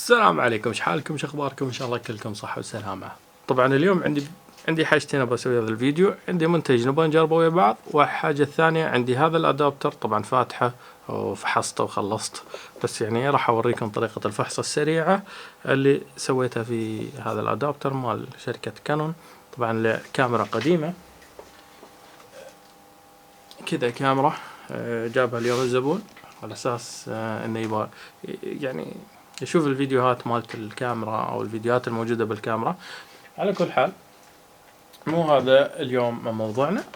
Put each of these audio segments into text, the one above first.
السلام عليكم، شحالكم، شخباركم؟ ان شاء الله كلكم صحة وسلامة. طبعا اليوم عندي حاجتين ابغى اسوي هذا الفيديو. عندي منتج نبغى نجربه ويا بعض، والحاجة الثانية عندي هذا الادابتر طبعا فاتحه وفحصته وخلصت، بس يعني راح اوريكم طريقة الفحص السريعة اللي سويتها في هذا الادابتر مال شركة كانون. طبعا لكاميرا قديمة كذا، كاميرا جابها اليوم الزبون على اساس انه يبغى يعني يشوف الفيديوهات مالت الكاميرا او الفيديوهات الموجودة بالكاميرا. على كل حال، مو هذا اليوم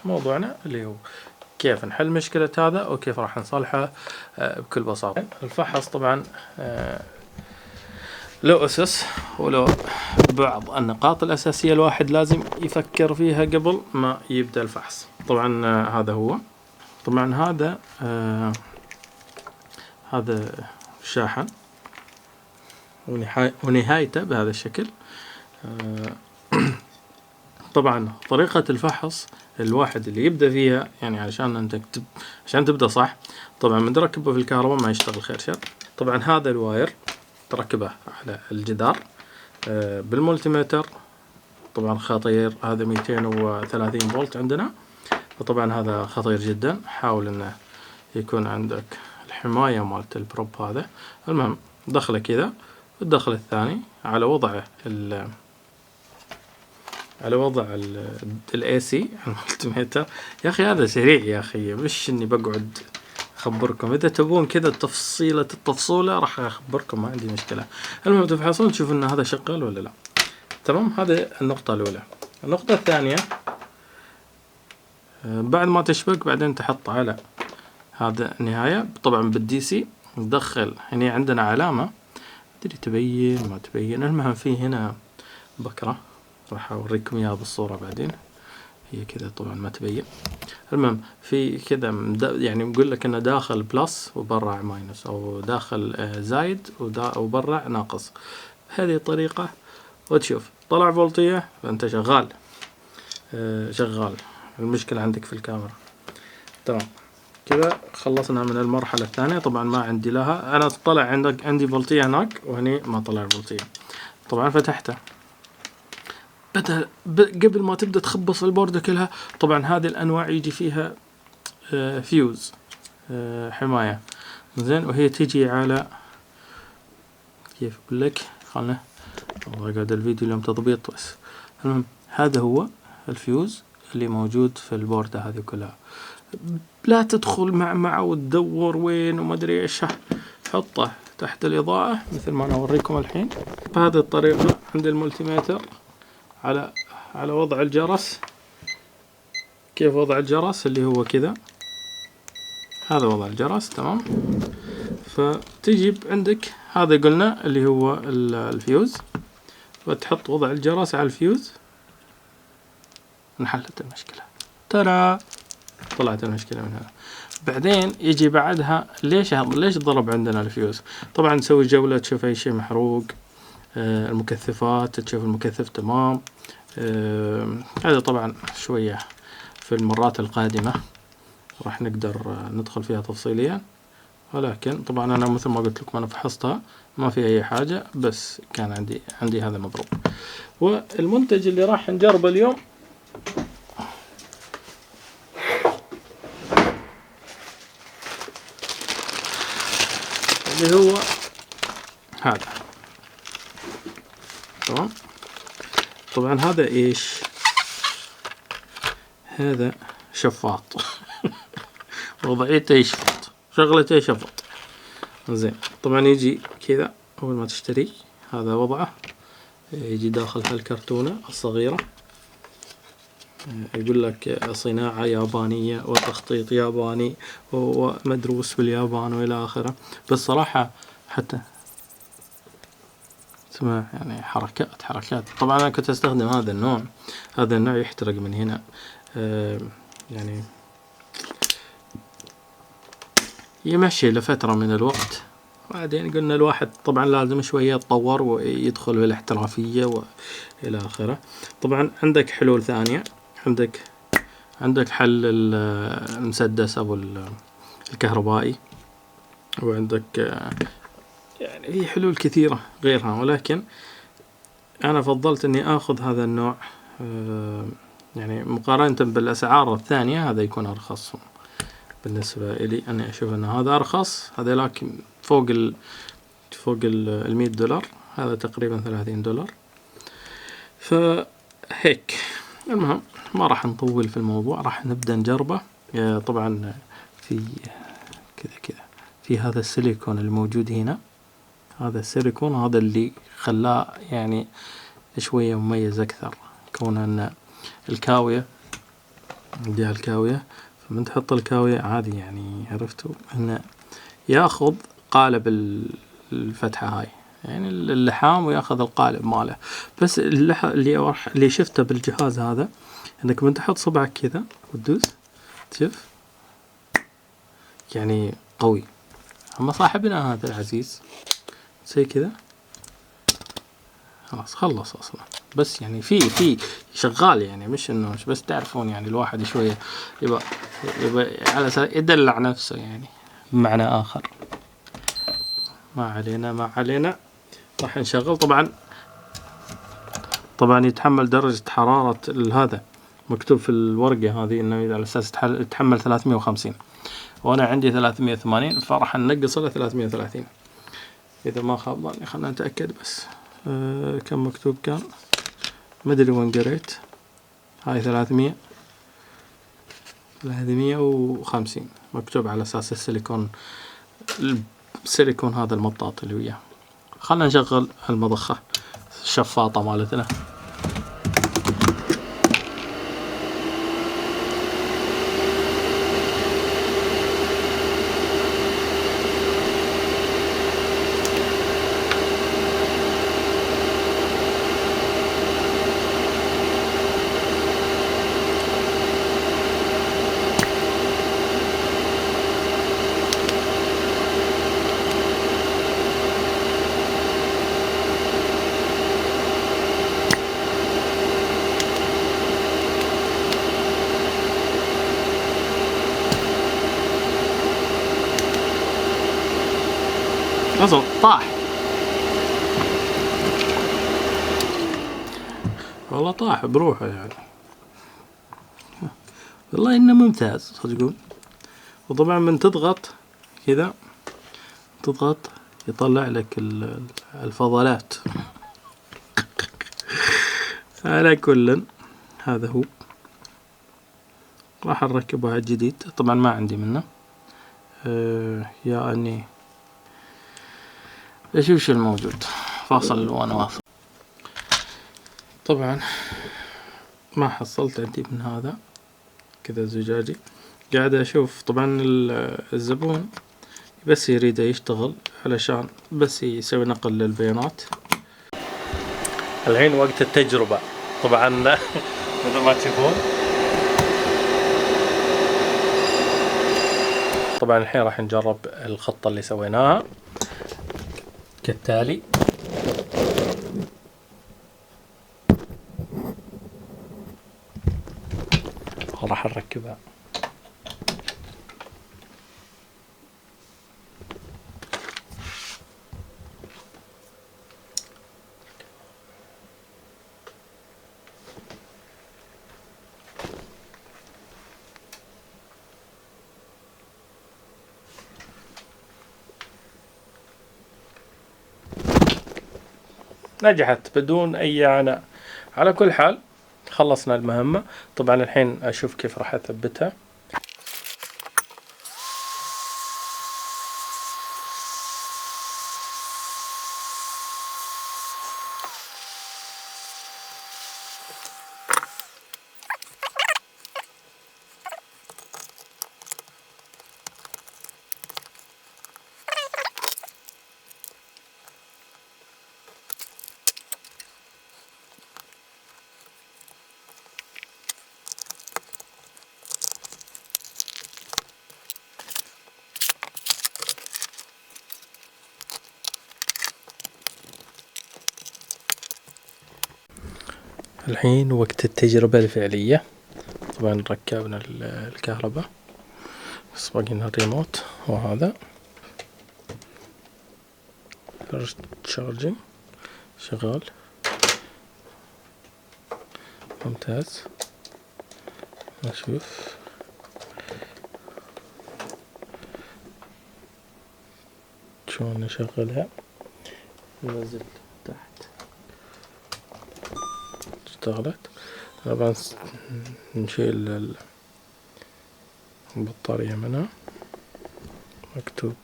موضوعنا اللي هو كيف نحل مشكلة هذا وكيف راح نصلحه بكل بساطة. الفحص طبعا له أسس وله بعض النقاط الأساسية الواحد لازم يفكر فيها قبل ما يبدأ الفحص. طبعا هذا هو، طبعا هذا شاحن ونهايته بهذا الشكل. طبعا طريقة الفحص الواحد اللي يبدأ فيها يعني عشان تبدأ صح، طبعا من تركبه في الكهرباء ما يشتغل خير شر. طبعا هذا الواير تركبه على الجدار بالمولتيمتر، طبعا خطير، هذا 230 فولت عندنا، وطبعا هذا خطير جدا. حاول انه يكون عندك الحماية مالت البروب هذا. المهم دخله كذا، والدخل الثاني على وضع الاي سي المولتيمتر. يا اخي هذا سريع يا اخي، مش اني بقعد اخبركم. اذا تبون كذا التفصيلة راح اخبركم، ما عندي مشكلة. المهم تفحصون تشوف ان هذا شغال ولا لا. تمام، هذه النقطة الاولى. النقطة الثانية، بعد ما تشبك بعدين تحط على هذا النهاية طبعا بالدي سي. ندخل هنا عندنا علامة، تدري تبين ما تبين، المهم في هنا بكرة راح اوريكم اياها بالصورة بعدين، هي كذا طبعا ما تبين. المهم في كذا يعني نقول لك انه داخل بلس وبرع ماينس، او داخل زايد وبرع ناقص. هذه الطريقة، وتشوف طلع فولتية فانت شغال. المشكلة عندك في الكاميرا. تمام كذا خلصنا من المرحلة الثانية. طبعا ما عندي لها، انا طلع عندي فولتية هناك وهني ما طلع فولتية. طبعا فتحته قبل ما تبدأ تخبص البوردة كلها. طبعا هذه الأنواع يجي فيها فيوز حماية زين، وهي تجي على كيف أقول لك، خلنا والله قاعد الفيديو اليوم تضبيط بس. المهم هذا هو الفيوز اللي موجود في البوردة هذه كلها. لا تدخل مع وتدور وين وما أدري إيش، حطه تحت الإضاءة مثل ما أنا أوريكم الحين بهذه الطريقة عند المولتيمتر على وضع الجرس. كيف وضع الجرس؟ اللي هو كذا، هذا وضع الجرس. تمام، فتجيب عندك هذا قلنا اللي هو الفيوز، وتحط وضع الجرس على الفيوز. انحلت المشكلة، ترى طلعت المشكلة من هنا. بعدين يجي بعدها ليش ضرب عندنا الفيوز. طبعا نسوي جولة تشوف اي شيء محروق، المكثفات تشوف المكثف تمام. هذا طبعا شوية في المرات القادمة راح نقدر ندخل فيها تفصيليا، ولكن طبعا انا مثل ما قلت لكم انا فحصتها ما في اي حاجة، بس كان عندي هذا مضروب. والمنتج اللي راح نجربه اليوم اللي هو هذا. تمام، طبعا هذا ايش؟ هذا شفاط وضعيته يشفط، شغلته يشفط زين. طبعا يجي كذا اول ما تشتري، هذا وضعه، يجي داخل هالكرتونة الصغيرة، يقول لك صناعة يابانية وتخطيط ياباني ومدروس باليابان والى اخره. بس صراحة حتى اسمع يعني حركات. طبعا انا كنت استخدم هذا النوع يحترق من هنا، يعني يمشي لفترة من الوقت. بعدين قلنا الواحد طبعا لازم شوية يتطور ويدخل في الاحترافية والى اخره. طبعا عندك حلول ثانية، عندك حل المسدس او الكهربائي، وعندك يعني في حلول كثيرة غيرها، ولكن أنا فضلت إني آخذ هذا النوع يعني مقارنة بالأسعار الثانية هذا يكون أرخص بالنسبة إلي. أنا أشوف أن هذا أرخص، هذا لكن فوق $100، هذا تقريبا $30. فهيك المهم ما راح نطول في الموضوع، راح نبدأ نجربه. طبعا في كذا في هذا السيليكون الموجود هنا، هذا السيليكون هذا اللي خلاه يعني شوية مميز أكثر، كون أن الكاوية دي الكاوية، فمن تحط الكاوية عادي يعني عرفتوا أنه ياخذ قالب الفتحة هاي، يعني اللحام وياخذ القالب ماله. بس اللي شفته بالجهاز هذا انك من تحط صبعك كذا وتدوس تشوف يعني قوي. اما صاحبنا هذا العزيز زي كذا خلص اصلا، بس يعني في شغال، يعني مش انه مش بس تعرفون يعني الواحد شوية يبقى على اساس يدلع نفسه يعني بمعنى اخر. ما علينا راح نشغل. طبعا يتحمل درجة حرارة هذا مكتوب في الورقة هذه انه على اساس يتحمل 350، وانا عندي 380، فراح ننقص له 330 اذا ما خاب ظني. خلنا نتأكد بس كم مكتوب كان، ما ادري وين قريت. هاي 350 مكتوب على اساس السيليكون هذا المطاط اللي وياه. خلنا نشغل المضخة الشفاطة مالتنا. أصلا طاح والله، طاح بروحه يعني، والله إنه ممتاز صدقون. وطبعا من تضغط كذا تضغط يطلع لك الفضلات على كل. هذا هو، راح نركب واحد جديد طبعا ما عندي منه. يعني اشوف شو الموجود، فاصل وانا واصل. طبعا ما حصلت عندي من هذا كذا زجاجي، قاعد اشوف. طبعا الزبون بس يريد يشتغل علشان بس يسوي نقل للبيانات. الحين وقت التجربة طبعا مثل ما تشوفون. طبعا الحين راح نجرب الخطة اللي سويناها كالتالي. راح نركبها. نجحت بدون أي عناء. على كل حال خلصنا المهمة. طبعا الحين أشوف كيف راح أثبتها. الحين وقت التجربة الفعلية. طبعا ركبنا الكهرباء، بس باقينا الريموت وهذا. فيرست تشارجينج شغال ممتاز. نشوف شلون نشغلها. ننزل تحت اشتغلت. طبعا نشيل البطارية منها، مكتوب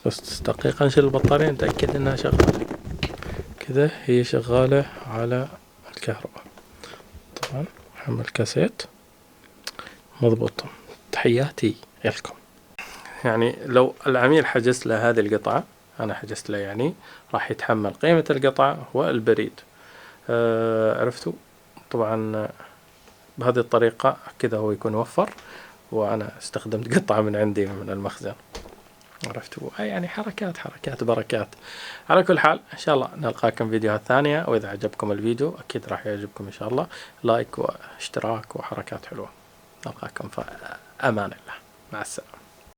بس دقيقة نشيل البطارية نتأكد انها شغالة. كذا هي شغالة على الكهرباء. طبعا حمل كاسيت مضبوط. تحياتي لكم. يعني لو العميل حجز له هذه القطعة، أنا حجزت له يعني راح يتحمل قيمة القطعة والبريد. عرفتوا؟ طبعا بهذه الطريقة كذا هو يكون وفر، وأنا استخدمت قطعة من عندي من المخزن. عرفتوا؟ يعني حركات بركات. على كل حال إن شاء الله نلقاكم فيديوهات ثانية، وإذا عجبكم الفيديو أكيد راح يعجبكم إن شاء الله لايك واشتراك وحركات حلوة. نلقاكم في أمان الله. مع السلامة.